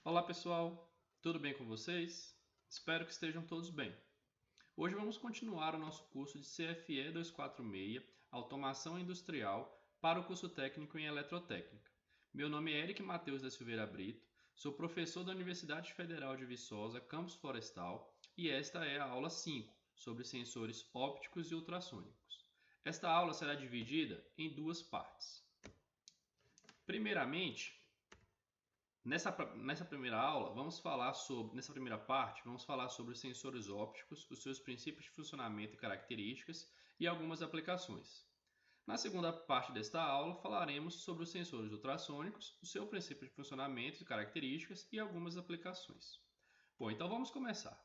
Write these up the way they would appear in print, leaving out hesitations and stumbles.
Olá pessoal, tudo bem com vocês? Espero que estejam todos bem. Hoje vamos continuar o nosso curso de CFE 246, Automação Industrial, para o curso técnico em Eletrotécnica. Meu nome é Eric Matheus da Silveira Brito, sou professor da Universidade Federal de Viçosa, Campus Florestal, e esta é a aula 5, sobre sensores ópticos e ultrassônicos. Esta aula será dividida em duas partes. Primeiramente, nessa primeira aula, nessa primeira parte, vamos falar sobre os sensores ópticos, os seus princípios de funcionamento e características e algumas aplicações. Na segunda parte desta aula, falaremos sobre os sensores ultrassônicos, o seu princípio de funcionamento e características e algumas aplicações. Bom, então vamos começar.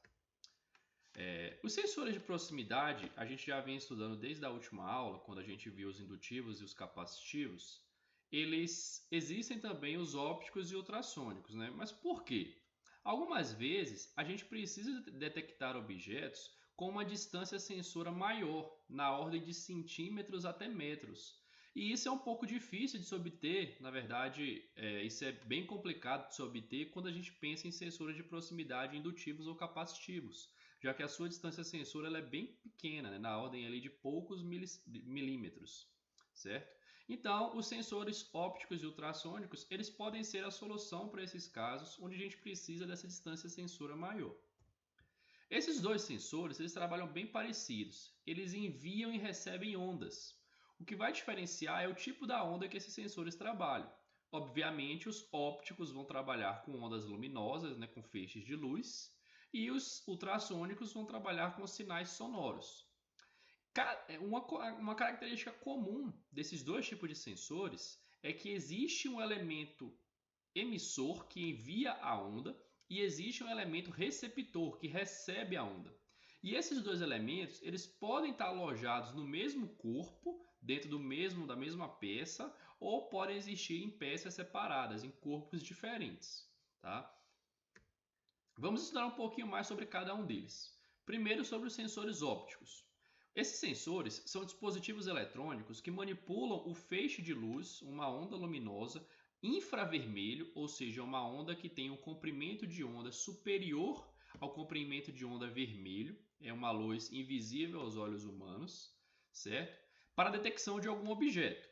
Os sensores de proximidade, a gente já vem estudando desde a última aula, quando a gente viu os indutivos e os capacitivos. Eles existem também os ópticos e ultrassônicos, né? Mas por quê? Algumas vezes a gente precisa detectar objetos com uma distância sensora maior, na ordem de centímetros até metros. E isso é um pouco difícil de se obter, na verdade, isso é bem complicado de se obter quando a gente pensa em sensores de proximidade indutivos ou capacitivos, já que a sua distância sensora ela é bem pequena, né, na ordem ali de poucos milímetros, certo? Então, os sensores ópticos e ultrassônicos, eles podem ser a solução para esses casos onde a gente precisa dessa distância sensora maior. Esses dois sensores, eles trabalham bem parecidos. Eles enviam e recebem ondas. O que vai diferenciar é o tipo da onda que esses sensores trabalham. Obviamente, os ópticos vão trabalhar com ondas luminosas, né, com feixes de luz, e os ultrassônicos vão trabalhar com sinais sonoros. Uma característica comum desses dois tipos de sensores é que existe um elemento emissor que envia a onda e existe um elemento receptor que recebe a onda. E esses dois elementos, eles podem estar alojados no mesmo corpo, dentro da mesma peça, ou podem existir em peças separadas, em corpos diferentes, tá? Vamos estudar um pouquinho mais sobre cada um deles. Primeiro, sobre os sensores ópticos. Esses sensores são dispositivos eletrônicos que manipulam o feixe de luz, uma onda luminosa, infravermelho, ou seja, uma onda que tem um comprimento de onda superior ao comprimento de onda vermelho, é uma luz invisível aos olhos humanos, certo? Para a detecção de algum objeto.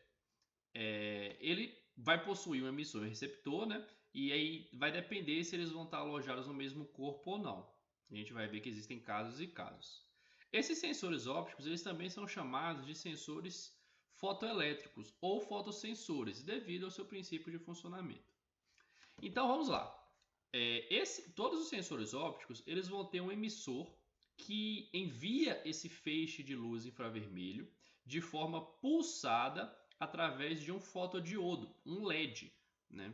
Ele vai possuir um emissor e um receptor, né? E aí vai depender se eles vão estar alojados no mesmo corpo ou não. A gente vai ver que existem casos e casos. Esses sensores ópticos, eles também são chamados de sensores fotoelétricos ou fotossensores, devido ao seu princípio de funcionamento. Então vamos lá. Todos os sensores ópticos, eles vão ter um emissor que envia esse feixe de luz infravermelho de forma pulsada através de um fotodiodo, um LED, né?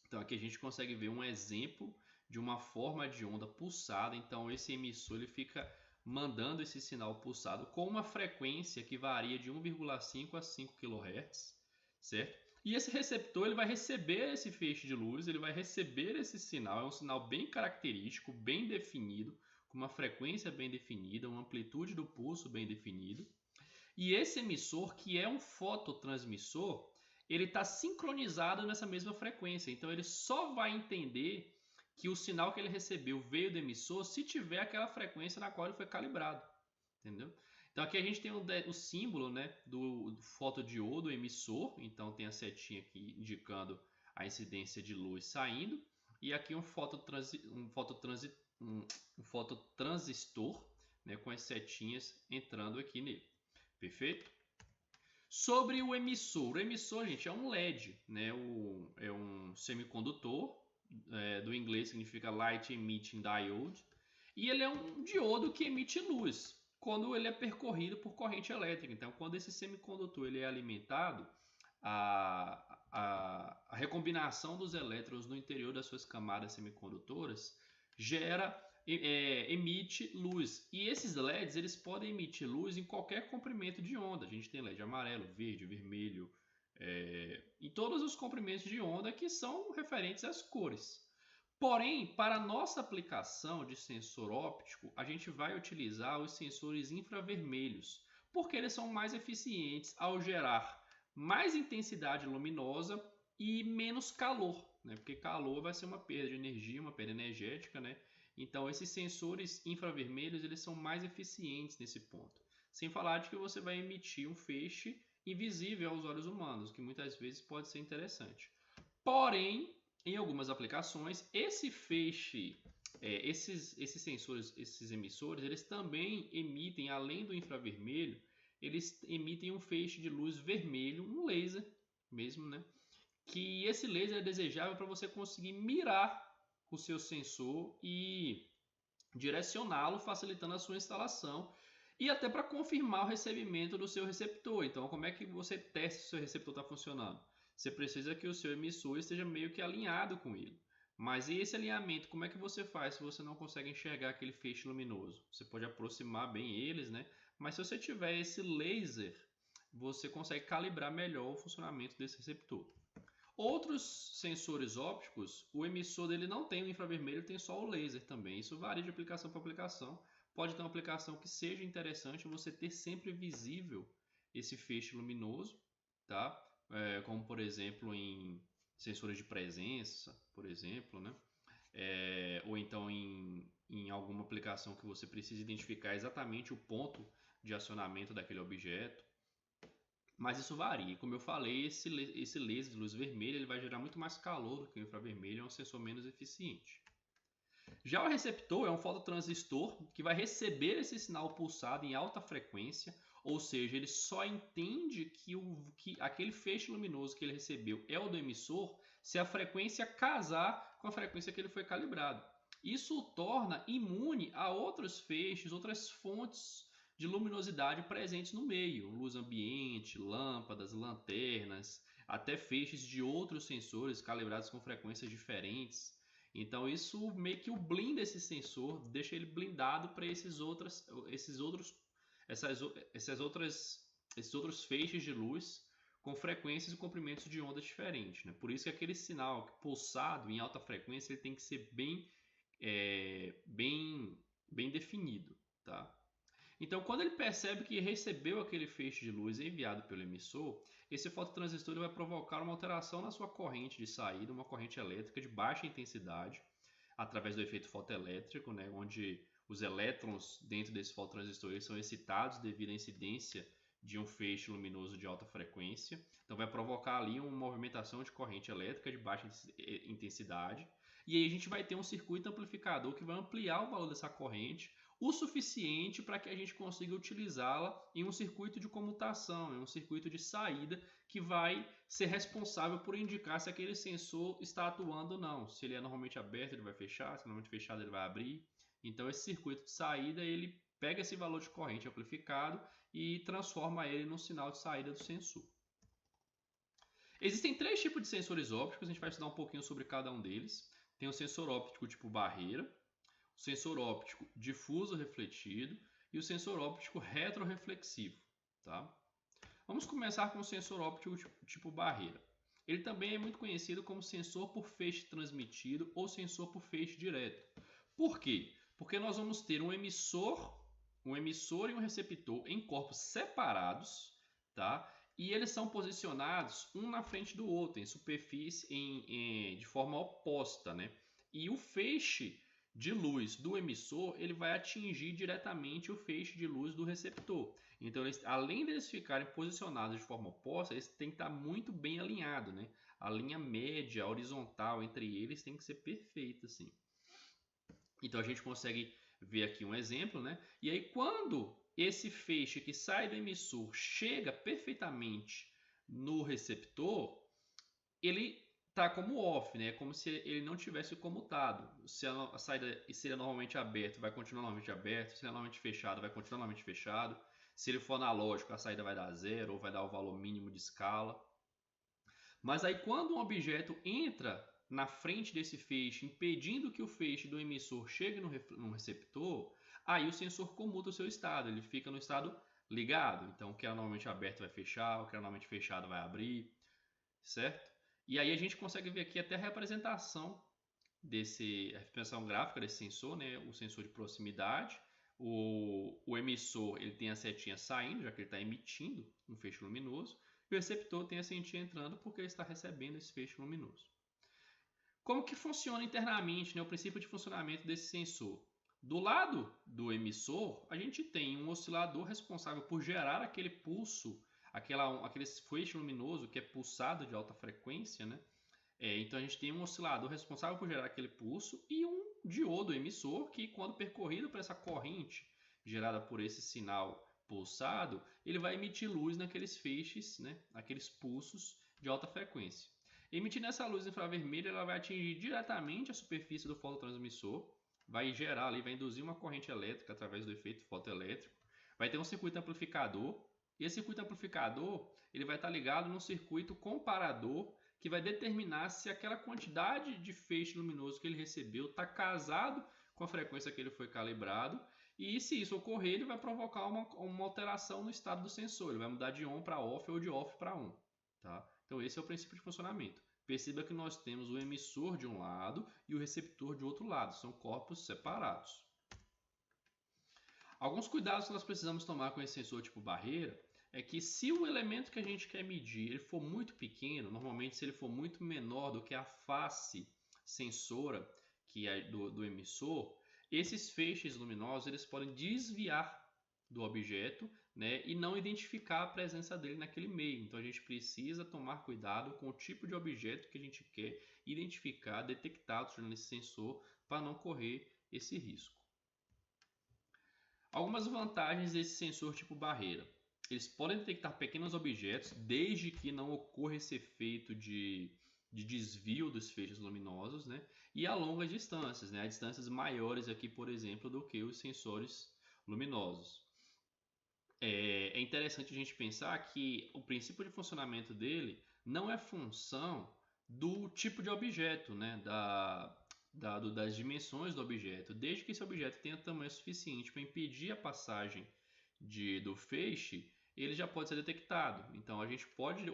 Então aqui a gente consegue ver um exemplo de uma forma de onda pulsada. Então esse emissor ele fica mandando esse sinal pulsado com uma frequência que varia de 1,5 a 5 kHz, certo? E esse receptor ele vai receber esse feixe de luz, ele vai receber esse sinal, é um sinal bem característico, bem definido, com uma frequência bem definida, uma amplitude do pulso bem definido. E esse emissor, que é um fototransmissor, ele está sincronizado nessa mesma frequência. Então ele só vai entender que o sinal que ele recebeu veio do emissor se tiver aquela frequência na qual ele foi calibrado. Entendeu? Então aqui a gente tem o símbolo, né, do fotodiodo emissor. Então tem a setinha aqui indicando a incidência de luz saindo. E aqui um fototransistor, né, com as setinhas entrando aqui nele. Perfeito? Sobre o emissor, gente, é um LED, né? É um semicondutor, do inglês significa Light Emitting Diode, e ele é um diodo que emite luz quando ele é percorrido por corrente elétrica. Então, quando esse semicondutor ele é alimentado, a recombinação dos elétrons no interior das suas camadas semicondutoras gera emite luz. E esses LEDs eles podem emitir luz em qualquer comprimento de onda. A gente tem LED amarelo, verde, vermelho, em todos os comprimentos de onda que são referentes às cores. Porém, para a nossa aplicação de sensor óptico, a gente vai utilizar os sensores infravermelhos, porque eles são mais eficientes ao gerar mais intensidade luminosa e menos calor. né? Porque calor vai ser uma perda de energia, uma perda energética, né? Então esses sensores infravermelhos eles são mais eficientes nesse ponto. Sem falar de que você vai emitir um feixe invisível aos olhos humanos, que muitas vezes pode ser interessante. Porém, em algumas aplicações, esse feixe, esses sensores, esses emissores, eles também emitem, além do infravermelho, eles emitem um feixe de luz vermelho, um laser mesmo, né? Que esse laser é desejável para você conseguir mirar o seu sensor e direcioná-lo, facilitando a sua instalação e até para confirmar o recebimento do seu receptor. Então, como é que você testa se o seu receptor está funcionando? Você precisa que o seu emissor esteja meio que alinhado com ele. Mas e esse alinhamento, como é que você faz se você não consegue enxergar aquele feixe luminoso? Você pode aproximar bem eles, né? Mas se você tiver esse laser, você consegue calibrar melhor o funcionamento desse receptor. Outros sensores ópticos, o emissor dele não tem o infravermelho, tem só o laser também. Isso varia de aplicação para aplicação. Pode ter uma aplicação que seja interessante você ter sempre visível esse feixe luminoso, tá? Como por exemplo em sensores de presença, por exemplo, né? Ou então em alguma aplicação que você precisa identificar exatamente o ponto de acionamento daquele objeto. Mas isso varia. Como eu falei, esse laser de luz vermelha ele vai gerar muito mais calor do que o infravermelho, é um sensor menos eficiente. Já o receptor é um fototransistor que vai receber esse sinal pulsado em alta frequência, ou seja, ele só entende que aquele feixe luminoso que ele recebeu é o do emissor se a frequência casar com a frequência que ele foi calibrado. Isso o torna imune a outros feixes, outras fontes de luminosidade presentes no meio, luz ambiente, lâmpadas, lanternas, até feixes de outros sensores calibrados com frequências diferentes. Então isso meio que o blinda esse sensor, deixa ele blindado para esses outros feixes de luz com frequências e comprimentos de onda diferentes, né? Por isso que aquele sinal pulsado em alta frequência ele tem que ser bem definido, tá? Então, quando ele percebe que recebeu aquele feixe de luz enviado pelo emissor, esse fototransistor vai provocar uma alteração na sua corrente de saída, uma corrente elétrica de baixa intensidade, através do efeito fotoelétrico, né, onde os elétrons dentro desse fototransistor são excitados devido à incidência de um feixe luminoso de alta frequência. Então, vai provocar ali uma movimentação de corrente elétrica de baixa intensidade. E aí a gente vai ter um circuito amplificador que vai ampliar o valor dessa corrente o suficiente para que a gente consiga utilizá-la em um circuito de comutação, em um circuito de saída que vai ser responsável por indicar se aquele sensor está atuando ou não. Se ele é normalmente aberto, ele vai fechar, se é normalmente fechado, ele vai abrir. Então esse circuito de saída, ele pega esse valor de corrente amplificado e transforma ele no sinal de saída do sensor. Existem 3 tipos de sensores ópticos, a gente vai estudar um pouquinho sobre cada um deles. Tem o sensor óptico tipo barreira, o sensor óptico difuso refletido e o sensor óptico retroreflexivo. Tá? Vamos começar com o sensor óptico tipo barreira. Ele também é muito conhecido como sensor por feixe transmitido ou sensor por feixe direto. Por quê? Porque nós vamos ter um emissor e um receptor em corpos separados, tá? E eles são posicionados um na frente do outro, em superfície, de forma oposta, né? E o feixe de luz do emissor, ele vai atingir diretamente o feixe de luz do receptor. Então, além deles ficarem posicionados de forma oposta, eles têm que estar muito bem alinhados, né? A linha média, horizontal entre eles tem que ser perfeita, assim. Então, a gente consegue ver aqui um exemplo, né? E aí, quando esse feixe que sai do emissor chega perfeitamente no receptor, ele tá como off, né? É como se ele não tivesse comutado. Se a saída seria normalmente aberta, vai continuar normalmente aberto. Se é normalmente fechado, vai continuar normalmente fechado. Se ele for analógico, a saída vai dar 0 ou vai dar o valor mínimo de escala. Mas aí quando um objeto entra na frente desse feixe, impedindo que o feixe do emissor chegue no receptor, aí o sensor comuta o seu estado. Ele fica no estado ligado. Então o que era normalmente aberto vai fechar, o que era normalmente fechado vai abrir, certo? E aí a gente consegue ver aqui até a representação a representação gráfica desse sensor, né? O sensor de proximidade. O emissor ele tem a setinha saindo, já que ele está emitindo um feixe luminoso. E o receptor tem a setinha entrando porque ele está recebendo esse feixe luminoso. Como que funciona internamente, né, o princípio de funcionamento desse sensor? Do lado do emissor, a gente tem um oscilador responsável por gerar aquele pulso, aquele feixe luminoso que é pulsado de alta frequência, né? Então a gente tem um oscilador responsável por gerar aquele pulso e um diodo emissor que, quando percorrido por essa corrente gerada por esse sinal pulsado, ele vai emitir luz naqueles feixes, né? Aqueles pulsos de alta frequência. Emitindo essa luz infravermelha, ela vai atingir diretamente a superfície do fototransmissor, vai gerar ali, vai induzir uma corrente elétrica através do efeito fotoelétrico, vai ter um circuito amplificador, e esse circuito amplificador ele vai estar ligado num circuito comparador que vai determinar se aquela quantidade de feixe luminoso que ele recebeu está casado com a frequência que ele foi calibrado, e se isso ocorrer, ele vai provocar uma alteração no estado do sensor, ele vai mudar de on para off ou de off para on. Tá? Então esse é o princípio de funcionamento. Perceba que nós temos o emissor de um lado e o receptor de outro lado, são corpos separados. Alguns cuidados que nós precisamos tomar com esse sensor tipo barreira é que, se o elemento que a gente quer medir ele for muito pequeno, normalmente se ele for muito menor do que a face sensora que é do emissor, esses feixes luminosos eles podem desviar do objeto, né, e não identificar a presença dele naquele meio. Então a gente precisa tomar cuidado com o tipo de objeto que a gente quer identificar, detectar nesse sensor, para não correr esse risco. Algumas vantagens desse sensor tipo barreira. Eles podem detectar pequenos objetos desde que não ocorra esse efeito de desvio dos feixes luminosos, né? E a longas distâncias, né? A distâncias maiores aqui, por exemplo, do que os sensores luminosos. É interessante a gente pensar que o princípio de funcionamento dele não é função do tipo de objeto, né? Das dimensões do objeto, desde que esse objeto tenha tamanho suficiente para impedir a passagem do feixe, ele já pode ser detectado. Então a gente pode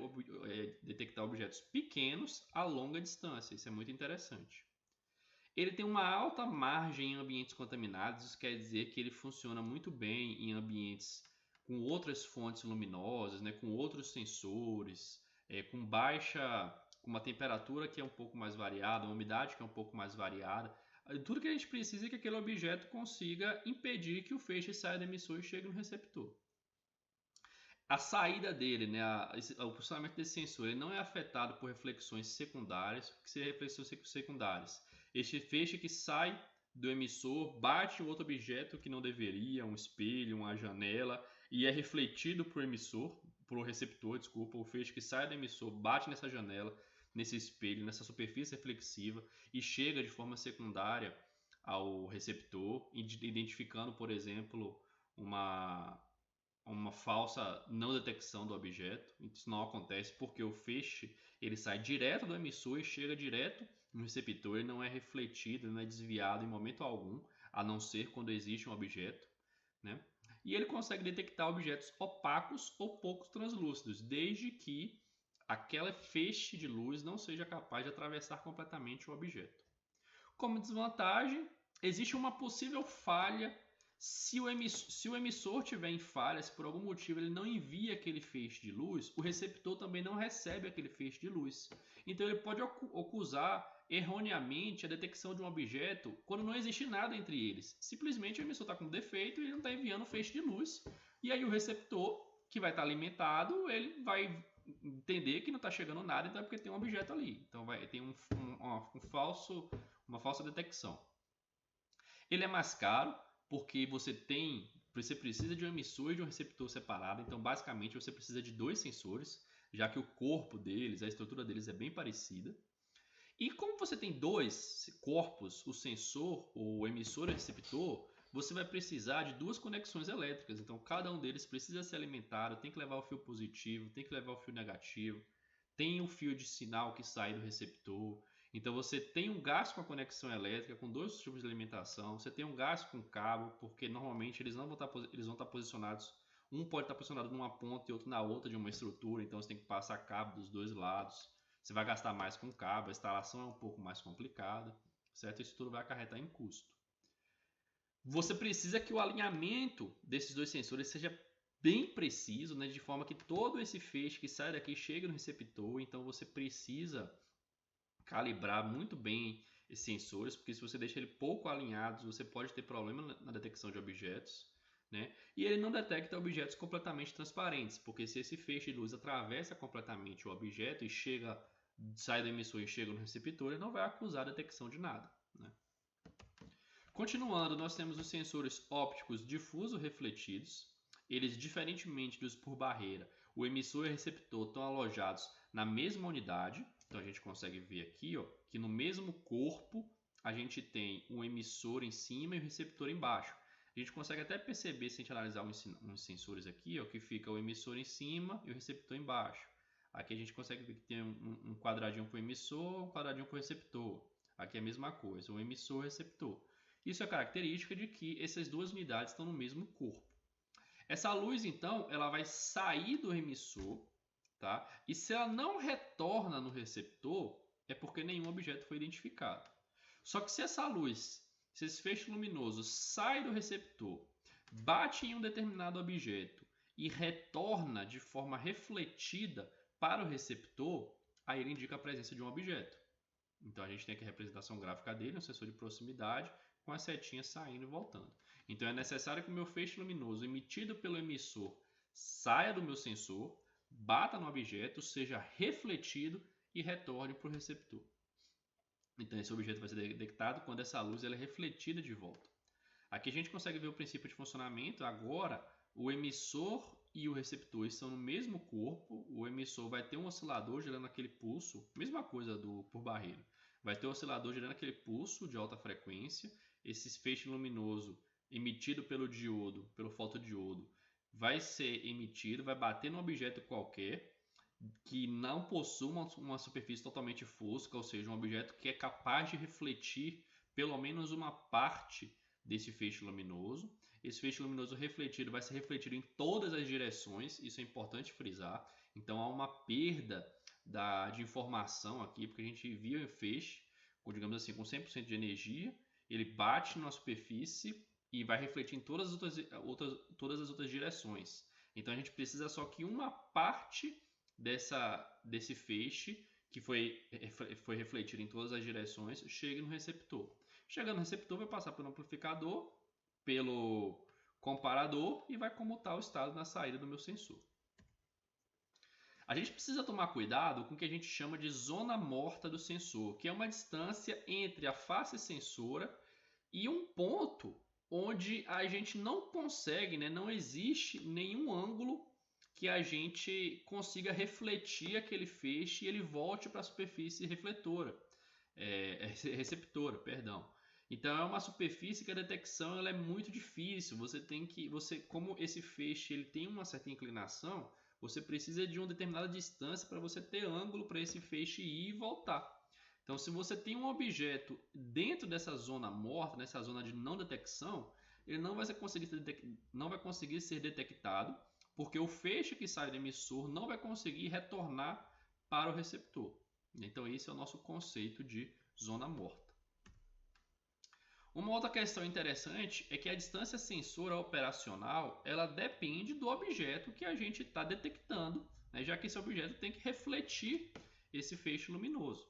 detectar objetos pequenos a longa distância, isso é muito interessante. Ele tem uma alta margem em ambientes contaminados, isso quer dizer que ele funciona muito bem em ambientes com outras fontes luminosas, né, com outros sensores, com uma temperatura que é um pouco mais variada, uma umidade que é um pouco mais variada. Tudo que a gente precisa é que aquele objeto consiga impedir que o feixe saia do emissor e chegue no receptor. A saída dele, né, o funcionamento desse sensor, ele não é afetado por reflexões secundárias. O que seriam reflexões secundárias? Este feixe que sai do emissor bate em outro objeto que não deveria, um espelho, uma janela, e é refletido para o receptor, desculpa, o feixe que sai do emissor bate nessa janela, nesse espelho, nessa superfície reflexiva e chega de forma secundária ao receptor, identificando, por exemplo, uma falsa não detecção do objeto. Isso não acontece porque o feixe ele sai direto do emissor e chega direto no receptor, ele não é refletido, não é desviado em momento algum, a não ser quando existe um objeto, né? E ele consegue detectar objetos opacos ou pouco translúcidos, desde que aquela feixe de luz não seja capaz de atravessar completamente o objeto. Como desvantagem, existe uma possível falha se o emissor tiver em falha, se por algum motivo ele não envia aquele feixe de luz, o receptor também não recebe aquele feixe de luz. Então ele pode acusar erroneamente a detecção de um objeto quando não existe nada entre eles. Simplesmente o emissor está com defeito e ele não está enviando feixe de luz. E aí o receptor, que vai estar alimentado, ele vai entender que não está chegando nada, então é porque tem um objeto ali. Então vai ter uma falsa detecção. Ele é mais caro porque você precisa de um emissor e de um receptor separado. Então basicamente você precisa de dois sensores, já que o corpo deles, a estrutura deles é bem parecida. E como você tem dois corpos, o sensor, o emissor e o receptor, você vai precisar de duas conexões elétricas. Então cada um deles precisa ser alimentado, tem que levar o fio positivo, tem que levar o fio negativo, tem o fio de sinal que sai do receptor. Então você tem um gasto com a conexão elétrica, com dois tipos de alimentação, você tem um gasto com cabo, porque normalmente eles vão estar posicionados, um pode estar posicionado numa ponta e outro na outra de uma estrutura, então você tem que passar cabo dos dois lados. Você vai gastar mais com cabo, a instalação é um pouco mais complicada, certo? Isso tudo vai acarretar em custo. Você precisa que o alinhamento desses dois sensores seja bem preciso, né? De forma que todo esse feixe que sai daqui chegue no receptor. Então você precisa calibrar muito bem esses sensores, porque se você deixa ele pouco alinhados, você pode ter problema na detecção de objetos, né? E ele não detecta objetos completamente transparentes, porque se esse feixe de luz atravessa completamente o objeto e sai do emissor e chega no receptor, ele não vai acusar a detecção de nada, né? Continuando, nós temos os sensores ópticos difuso refletidos. Eles, diferentemente dos por barreira, o emissor e o receptor estão alojados na mesma unidade. Então a gente consegue ver aqui, ó, que no mesmo corpo a gente tem um emissor em cima e o receptor embaixo. A gente consegue até perceber, se a gente analisar uns sensores aqui, ó, que fica o emissor em cima e o receptor embaixo. Aqui a gente consegue ver que tem um quadradinho para o emissor, um quadradinho para o receptor. Aqui é a mesma coisa, o emissor e o receptor. Isso é característica de que essas duas unidades estão no mesmo corpo. Essa luz, então, ela vai sair do emissor, tá? E se ela não retorna no receptor, é porque nenhum objeto foi identificado. Só que se essa luz, se esse feixe luminoso sai do receptor, bate em um determinado objeto e retorna de forma refletida para o receptor, aí ele indica a presença de um objeto. Então a gente tem aqui a representação gráfica dele, um sensor de proximidade, com a setinha saindo e voltando. Então é necessário que o meu feixe luminoso emitido pelo emissor saia do meu sensor, bata no objeto, seja refletido e retorne para o receptor. Então esse objeto vai ser detectado quando essa luz ela é refletida de volta. Aqui a gente consegue ver o princípio de funcionamento. Agora o emissor e o receptor estão no mesmo corpo. O emissor vai ter um oscilador gerando aquele pulso, mesma coisa do por barreira. Vai ter um oscilador gerando aquele pulso de alta frequência. Esse feixe luminoso emitido pelo diodo, pelo fotodiodo, vai ser emitido, vai bater num objeto qualquer que não possui uma superfície totalmente fosca, ou seja, um objeto que é capaz de refletir pelo menos uma parte desse feixe luminoso. Esse feixe luminoso refletido vai ser refletido em todas as direções, isso é importante frisar. Então há uma perda de informação aqui, porque a gente envia um feixe, digamos assim, com 100% de energia, ele bate na superfície e vai refletir em todas as outras direções. Então a gente precisa só que uma parte desse feixe que foi refletido em todas as direções chegue no receptor. Chegando no receptor, vai passar pelo amplificador, pelo comparador e vai comutar o estado na saída do meu sensor. A gente precisa tomar cuidado com o que a gente chama de zona morta do sensor, que é uma distância entre a face sensora e um ponto onde a gente não consegue, né, não existe nenhum ângulo que a gente consiga refletir aquele feixe e ele volte para a superfície receptora, perdão. Então é uma superfície que a detecção ela é muito difícil. Como esse feixe ele tem uma certa inclinação, você precisa de uma determinada distância para você ter ângulo para esse feixe ir e voltar. Então, se você tem um objeto dentro dessa zona morta, nessa zona de não detecção, ele não vai conseguir ser detectado, porque o feixe que sai do emissor não vai conseguir retornar para o receptor. Então, esse é o nosso conceito de zona morta. Uma outra questão interessante é que a distância sensora operacional ela depende do objeto que a gente está detectando, né, já que esse objeto tem que refletir esse feixe luminoso.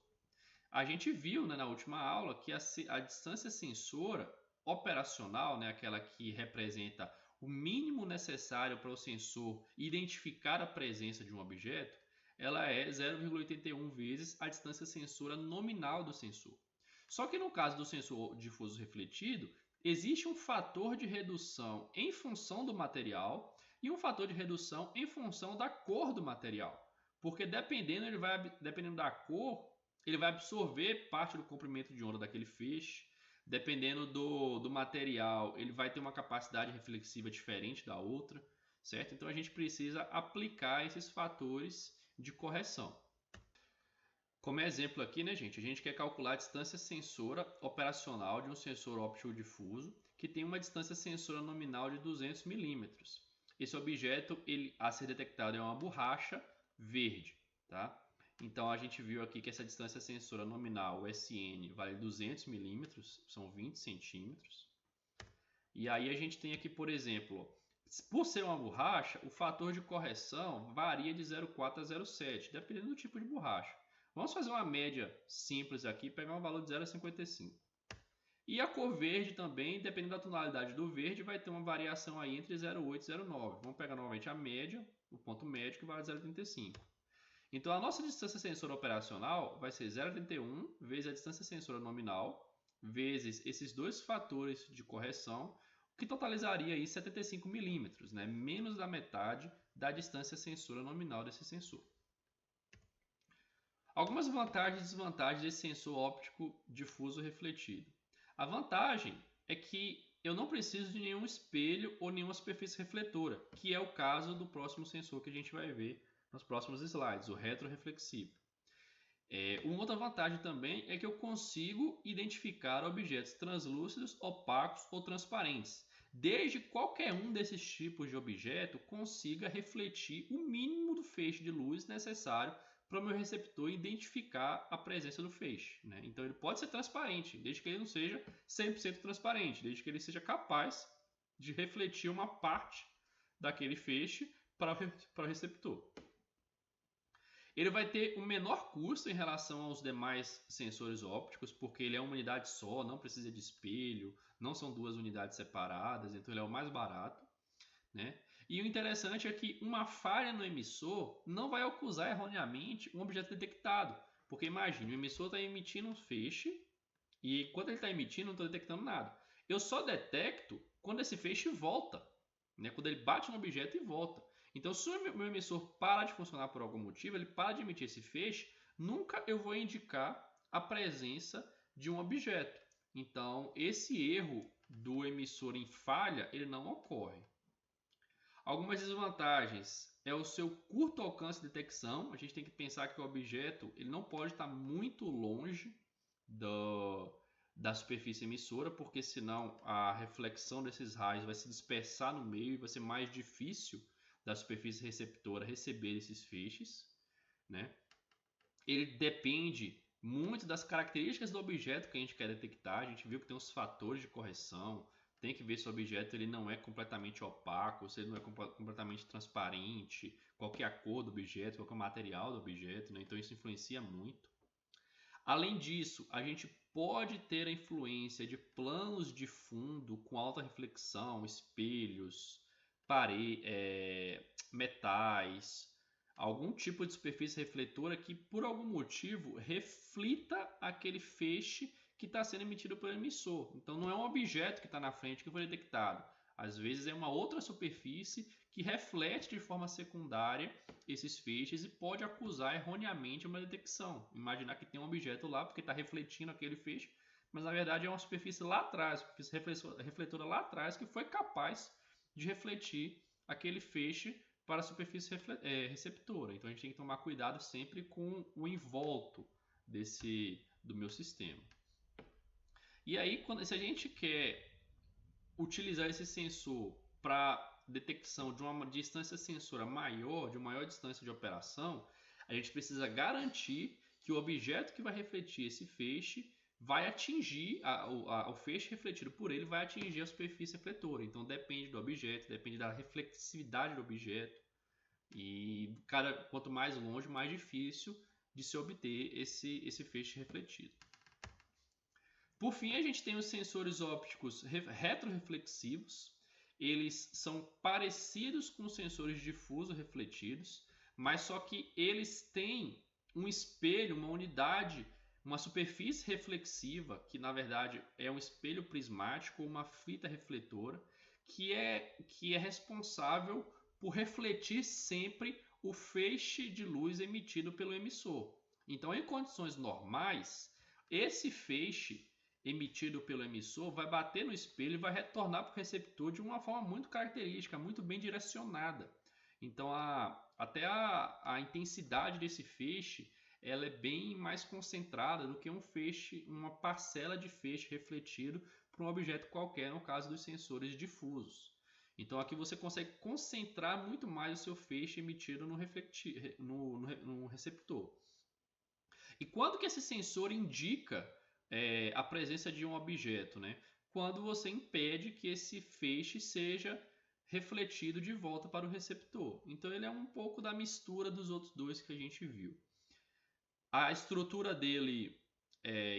A gente viu, né, na última aula que a distância sensora operacional, né, aquela que representa o mínimo necessário para o sensor identificar a presença de um objeto, ela é 0,81 vezes a distância sensora nominal do sensor. Só que no caso do sensor difuso refletido, existe um fator de redução em função do material e um fator de redução em função da cor do material. Porque dependendo da cor, ele vai absorver parte do comprimento de onda daquele feixe. Dependendo do material, ele vai ter uma capacidade reflexiva diferente da outra, certo? Então a gente precisa aplicar esses fatores de correção. Como exemplo aqui, né, gente, a gente quer calcular a distância sensora operacional de um sensor óptico difuso que tem uma distância sensora nominal de 200 milímetros. Esse objeto a ser detectado é uma borracha verde, tá? Então a gente viu aqui que essa distância sensora nominal, o SN, vale 200 milímetros, são 20 centímetros. E aí a gente tem aqui, por exemplo, por ser uma borracha, o fator de correção varia de 0,4 a 0,7, dependendo do tipo de borracha. Vamos fazer uma média simples aqui, pegar um valor de 0,55. E a cor verde também, dependendo da tonalidade do verde, vai ter uma variação aí entre 0,8 e 0,9. Vamos pegar novamente a média, o ponto médio, que vale 0,35. Então, a nossa distância sensora operacional vai ser 0,81 vezes a distância sensora nominal, vezes esses dois fatores de correção, que totalizaria aí 75 milímetros, né? Menos da metade da distância sensora nominal desse sensor. Algumas vantagens e desvantagens desse sensor óptico difuso refletido. A vantagem é que eu não preciso de nenhum espelho ou nenhuma superfície refletora, que é o caso do próximo sensor que a gente vai ver nos próximos slides, o retroreflexivo. Uma outra vantagem também é que eu consigo identificar objetos translúcidos, opacos ou transparentes, desde qualquer um desses tipos de objeto consiga refletir o mínimo do feixe de luz necessário para o meu receptor identificar a presença do feixe, né? Então ele pode ser transparente, desde que ele não seja 100% transparente, desde que ele seja capaz de refletir uma parte daquele feixe para o receptor. Ele vai ter um menor custo em relação aos demais sensores ópticos, porque ele é uma unidade só, não precisa de espelho, não são duas unidades separadas, então ele é o mais barato, né? E o interessante é que uma falha no emissor não vai acusar erroneamente um objeto detectado, porque imagine, o emissor está emitindo um feixe e quando ele está emitindo não estou detectando nada. Eu só detecto quando esse feixe volta, né? Quando ele bate no objeto e volta. Então, se o meu emissor para de funcionar por algum motivo, ele para de emitir esse feixe, nunca eu vou indicar a presença de um objeto. Então, esse erro do emissor em falha, ele não ocorre. Algumas desvantagens é o seu curto alcance de detecção. A gente tem que pensar que o objeto ele não pode estar muito longe da superfície emissora, porque senão a reflexão desses raios vai se dispersar no meio e vai ser mais difícil da superfície receptora receber esses feixes, né? Ele depende muito das características do objeto que a gente quer detectar. A gente viu que tem os fatores de correção, tem que ver se o objeto ele não é completamente opaco, se ele não é completamente transparente, qual que é a cor do objeto, qual que é o material do objeto, né? Então isso influencia muito. Além disso, a gente pode ter a influência de planos de fundo com alta reflexão, espelhos, metais, algum tipo de superfície refletora que por algum motivo reflita aquele feixe que está sendo emitido pelo emissor. Então não é um objeto que está na frente que foi detectado. Às vezes é uma outra superfície que reflete de forma secundária esses feixes e pode acusar erroneamente uma detecção. Imaginar que tem um objeto lá porque está refletindo aquele feixe, mas na verdade é uma superfície lá atrás, superfície refletora lá atrás que foi capaz de refletir aquele feixe para a superfície receptora. Então a gente tem que tomar cuidado sempre com o envolto do meu sistema. E aí, se a gente quer utilizar esse sensor para detecção de uma distância sensora maior, de uma maior distância de operação, a gente precisa garantir que o objeto que vai refletir esse feixe vai atingir, o feixe refletido por ele vai atingir a superfície refletora. Então depende do objeto, depende da reflexividade do objeto. E quanto mais longe, mais difícil de se obter esse feixe refletido. Por fim, a gente tem os sensores ópticos retroreflexivos. Eles são parecidos com os sensores difuso refletidos, mas só que eles têm um espelho, uma unidade, uma superfície reflexiva, que na verdade é um espelho prismático ou uma fita refletora, que é responsável por refletir sempre o feixe de luz emitido pelo emissor. Então, em condições normais, esse feixe emitido pelo emissor vai bater no espelho e vai retornar para o receptor de uma forma muito característica, muito bem direcionada. Então até a intensidade desse feixe ela é bem mais concentrada do que um feixe, uma parcela de feixe refletido para um objeto qualquer, no caso dos sensores difusos. Então aqui você consegue concentrar muito mais o seu feixe emitido no receptor. E quando que esse sensor indica a presença de um objeto, né? Quando você impede que esse feixe seja refletido de volta para o receptor. Então ele é um pouco da mistura dos outros dois que a gente viu. A estrutura dele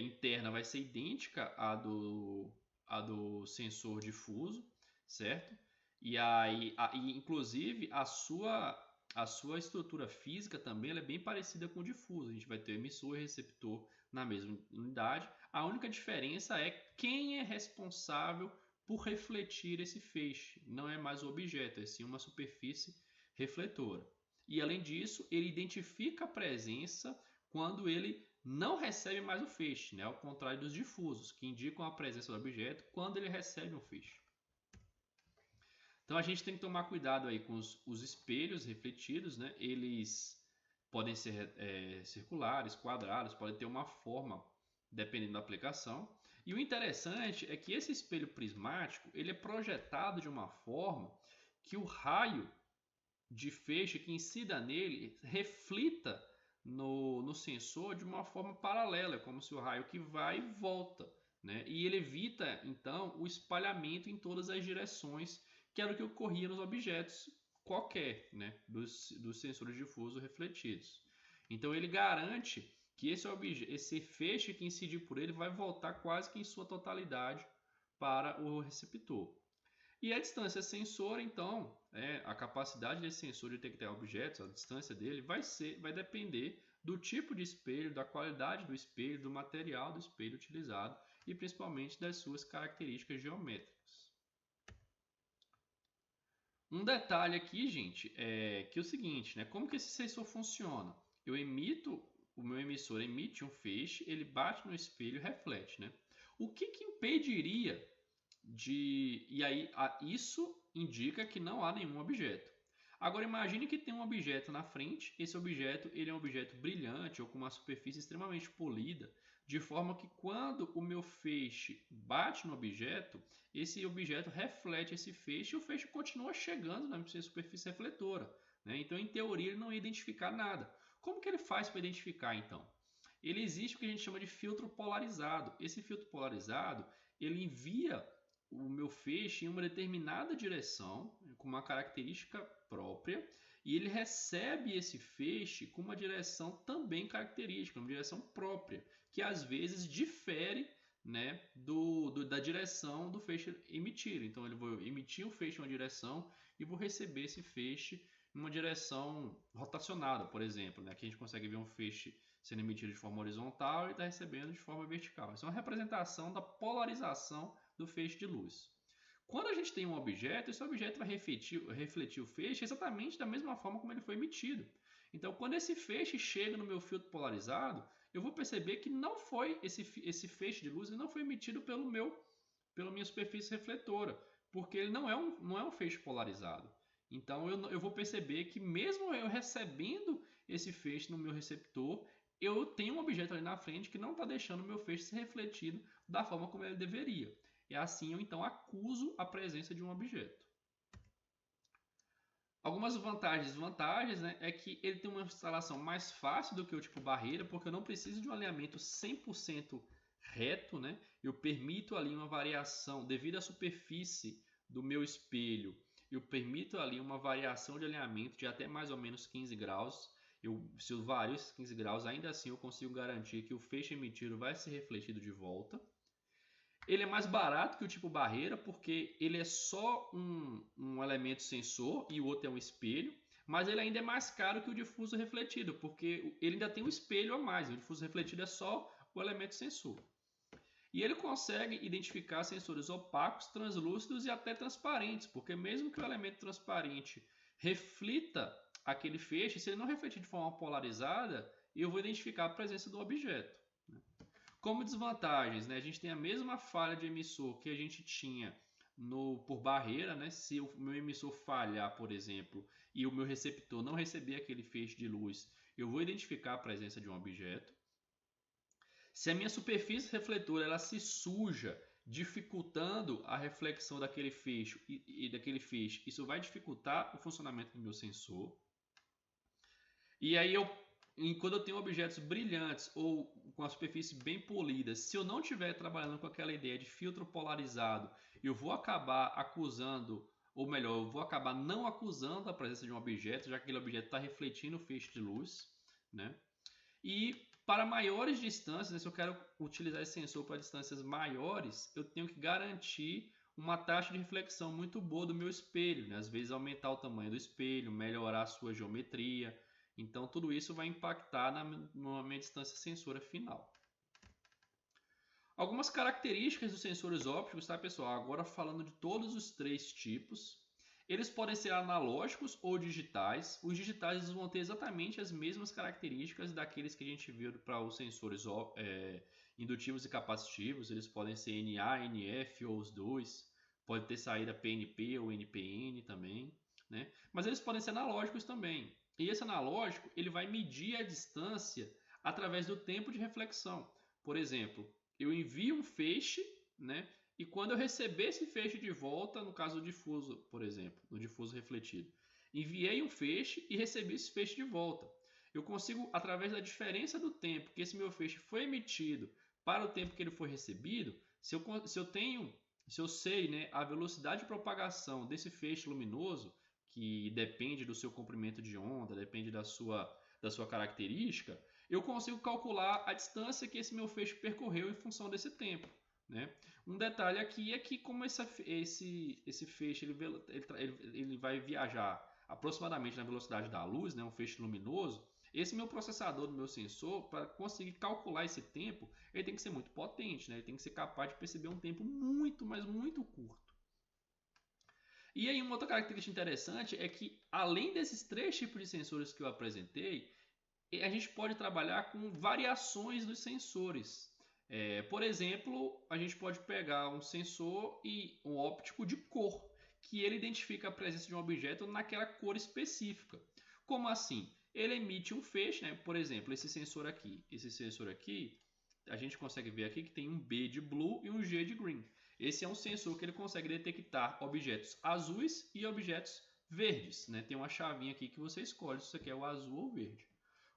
interna vai ser idêntica à do sensor difuso, certo? E aí, inclusive, a sua estrutura física também ela é bem parecida com o difuso. A gente vai ter emissor e receptor na mesma unidade. A única diferença é quem é responsável por refletir esse feixe. Não é mais o objeto, é sim uma superfície refletora. E além disso, ele identifica a presença quando ele não recebe mais o feixe, né? Ao contrário dos difusos, que indicam a presença do objeto quando ele recebe um feixe. Então a gente tem que tomar cuidado aí com os espelhos refletidos, né? Eles podem ser circulares, quadrados, podem ter uma forma dependendo da aplicação. E o interessante é que esse espelho prismático ele é projetado de uma forma que o raio de feixe que incida nele reflita no sensor de uma forma paralela, como se o raio que vai e volta, né? E ele evita então o espalhamento em todas as direções, que era o que ocorria nos objetos qualquer, né? Dos sensores difusos refletidos. Então ele garante que esse feixe que incidir por ele vai voltar quase que em sua totalidade para o receptor. E a distância sensor, então, a capacidade desse sensor de detectar objetos, a distância dele, vai depender do tipo de espelho, da qualidade do espelho, do material do espelho utilizado e principalmente das suas características geométricas. Um detalhe aqui, gente, é que é o seguinte, né? Como que esse sensor funciona? O meu emissor emite um feixe, ele bate no espelho e reflete, né? O que impediria e aí isso indica que não há nenhum objeto. Agora imagine que tem um objeto na frente, esse objeto ele é um objeto brilhante ou com uma superfície extremamente polida, de forma que quando o meu feixe bate no objeto, esse objeto reflete esse feixe e o feixe continua chegando na superfície refletora, né? Então, em teoria, ele não ia identificar nada. Como que ele faz para identificar, então? Ele existe o que a gente chama de filtro polarizado. Esse filtro polarizado, ele envia o meu feixe em uma determinada direção, com uma característica própria, e ele recebe esse feixe com uma direção também característica, uma direção própria, que às vezes difere, né, da direção do feixe emitido. Então, ele vai emitir o feixe em uma direção e vou receber esse feixe em uma direção rotacionada, por exemplo. Né? Aqui a gente consegue ver um feixe sendo emitido de forma horizontal e está recebendo de forma vertical. Isso é uma representação da polarização do feixe de luz. Quando a gente tem um objeto, esse objeto vai refletir o feixe exatamente da mesma forma como ele foi emitido. Então, quando esse feixe chega no meu filtro polarizado, eu vou perceber que não foi esse feixe de luz, ele não foi emitido pela minha superfície refletora, porque ele não é um feixe polarizado. Então, eu vou perceber que mesmo eu recebendo esse feixe no meu receptor, eu tenho um objeto ali na frente que não está deixando o meu feixe ser refletido da forma como ele deveria. E assim eu então acuso a presença de um objeto. Algumas vantagens e desvantagens, né, é que ele tem uma instalação mais fácil do que o tipo barreira, porque eu não preciso de um alinhamento 100% reto, né? Eu permito ali uma variação devido à superfície do meu espelho. Eu permito ali uma variação de alinhamento de até mais ou menos 15 graus. Se eu vario esses 15 graus, ainda assim eu consigo garantir que o feixe emitido vai ser refletido de volta. Ele é mais barato que o tipo barreira porque ele é só um elemento sensor e o outro é um espelho, mas ele ainda é mais caro que o difuso refletido porque ele ainda tem um espelho a mais. O difuso refletido é só o elemento sensor. E ele consegue identificar sensores opacos, translúcidos e até transparentes, porque mesmo que o elemento transparente reflita aquele feixe, se ele não refletir de forma polarizada, eu vou identificar a presença do objeto. Como desvantagens, né? A gente tem a mesma falha de emissor que a gente tinha por barreira, né? Se o meu emissor falhar, por exemplo, e o meu receptor não receber aquele feixe de luz, eu vou identificar a presença de um objeto. Se a minha superfície refletora ela se suja, dificultando a reflexão daquele feixe daquele feixe, isso vai dificultar o funcionamento do meu sensor. E aí quando eu tenho objetos brilhantes ou com a superfície bem polida, se eu não estiver trabalhando com aquela ideia de filtro polarizado, eu vou acabar acusando, ou melhor, eu vou acabar não acusando a presença de um objeto, já que aquele objeto está refletindo o feixe de luz, né? E Para maiores distâncias, né, se eu quero utilizar esse sensor para distâncias maiores, eu tenho que garantir uma taxa de reflexão muito boa do meu espelho, né? Às vezes aumentar o tamanho do espelho, melhorar a sua geometria. Então tudo isso vai impactar na minha distância sensora final. Algumas características dos sensores ópticos, tá, pessoal? Agora falando de todos os três tipos. Eles podem ser analógicos ou digitais. Os digitais vão ter exatamente as mesmas características daqueles que a gente viu para os sensores indutivos e capacitivos. Eles podem ser NA, NF ou os dois. Pode ter saída PNP ou NPN também, né? Mas eles podem ser analógicos também. E esse analógico ele vai medir a distância através do tempo de reflexão. Por exemplo, eu envio um feixe, né? E quando eu receber esse feixe de volta, no caso do difuso, por exemplo, no difuso refletido, enviei um feixe e recebi esse feixe de volta. Eu consigo, através da diferença do tempo que esse meu feixe foi emitido para o tempo que ele foi recebido, se eu sei, né, a velocidade de propagação desse feixe luminoso, que depende do seu comprimento de onda, depende da sua característica, eu consigo calcular a distância que esse meu feixe percorreu em função desse tempo, né? Um detalhe aqui é que como esse feixe ele vai viajar aproximadamente na velocidade da luz, né, um feixe luminoso, esse meu processador do meu sensor, para conseguir calcular esse tempo, ele tem que ser muito potente, né? Ele tem que ser capaz de perceber um tempo muito, mas muito curto. E aí uma outra característica interessante é que, além desses três tipos de sensores que eu apresentei, a gente pode trabalhar com variações dos sensores. Por exemplo, a gente pode pegar um sensor e um óptico de cor, que ele identifica a presença de um objeto naquela cor específica. Como assim? Ele emite um feixe, né? Por exemplo, esse sensor aqui, a gente consegue ver aqui que tem um B de blue e um G de green. Esse é um sensor que ele consegue detectar objetos azuis e objetos verdes, né? Tem uma chavinha aqui que você escolhe se você quer o azul ou o verde.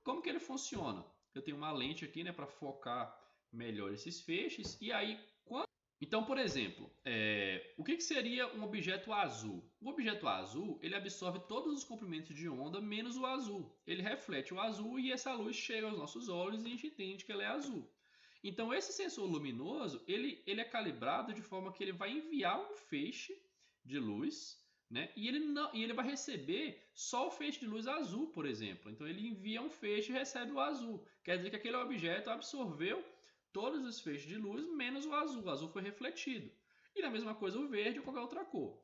Como que ele funciona? Eu tenho uma lente aqui, né, para focar melhor esses feixes. E aí, então, por exemplo, o que seria um objeto azul? O objeto azul ele absorve todos os comprimentos de onda menos o azul. Ele reflete o azul e essa luz chega aos nossos olhos e a gente entende que ela é azul. Então, esse sensor luminoso ele é calibrado de forma que ele vai enviar um feixe de luz, né? E ele vai receber só o feixe de luz azul, por exemplo. Então ele envia um feixe e recebe o azul. Quer dizer que aquele objeto absorveu todos os feixes de luz menos o azul. O azul foi refletido. E na mesma coisa o verde ou qualquer outra cor.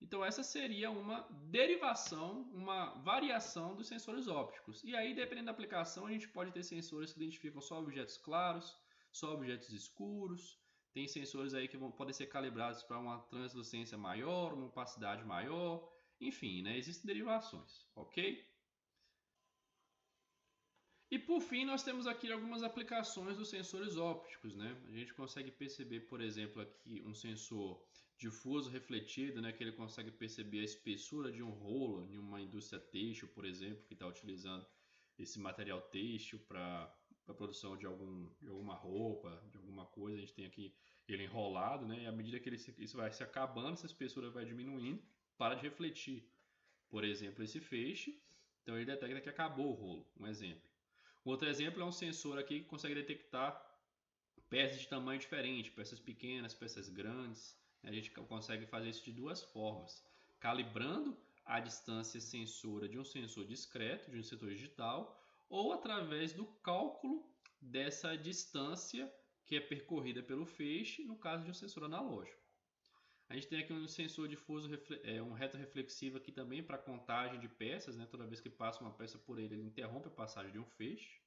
Então essa seria uma derivação, uma variação dos sensores ópticos. E aí, dependendo da aplicação, a gente pode ter sensores que identificam só objetos claros, só objetos escuros. Tem sensores aí que podem ser calibrados para uma translucência maior, uma opacidade maior, enfim, né? Existem derivações, ok? E por fim, nós temos aqui algumas aplicações dos sensores ópticos, né? A gente consegue perceber, por exemplo, aqui um sensor difuso refletido, né? Que ele consegue perceber a espessura de um rolo em uma indústria têxtil, por exemplo, que está utilizando esse material têxtil para a produção de alguma roupa, de alguma coisa. A gente tem aqui ele enrolado, né? E à medida que isso vai se acabando, essa espessura vai diminuindo, para de refletir, por exemplo, esse feixe. Então ele detecta que acabou o rolo, um exemplo. Outro exemplo é um sensor aqui que consegue detectar peças de tamanho diferente, peças pequenas, peças grandes. A gente consegue fazer isso de duas formas: calibrando a distância sensora de um sensor discreto, de um sensor digital, ou através do cálculo dessa distância que é percorrida pelo feixe, no caso de um sensor analógico. A gente tem aqui um sensor difuso, um retroreflexivo aqui também para contagem de peças, né? Toda vez que passa uma peça por ele interrompe a passagem de um feixe.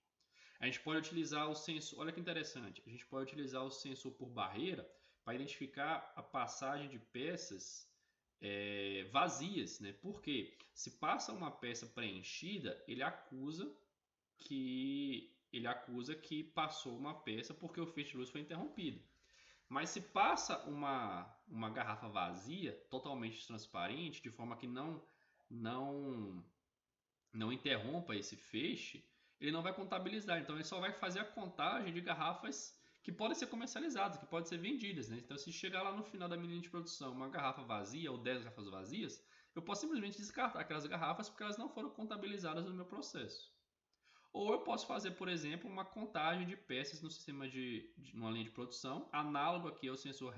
A gente pode utilizar o sensor, olha que interessante, a gente pode utilizar o sensor por barreira para identificar a passagem de peças vazias, né? Porque se passa uma peça preenchida, ele acusa que passou uma peça porque o feixe de luz foi interrompido. Mas se passa uma garrafa vazia, totalmente transparente, de forma que não interrompa esse feixe, ele não vai contabilizar. Então ele só vai fazer a contagem de garrafas que podem ser comercializadas, que podem ser vendidas, né? Então se chegar lá no final da minha linha de produção uma garrafa vazia ou 10 garrafas vazias, eu posso simplesmente descartar aquelas garrafas porque elas não foram contabilizadas no meu processo. Ou eu posso fazer, por exemplo, uma contagem de peças no sistema numa linha de produção, análogo aqui ao sensor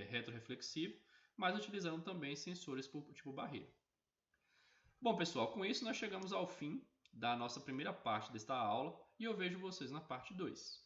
retroreflexivo, mas utilizando também sensores por tipo barreira. Bom, pessoal, com isso nós chegamos ao fim da nossa primeira parte desta aula e eu vejo vocês na parte 2.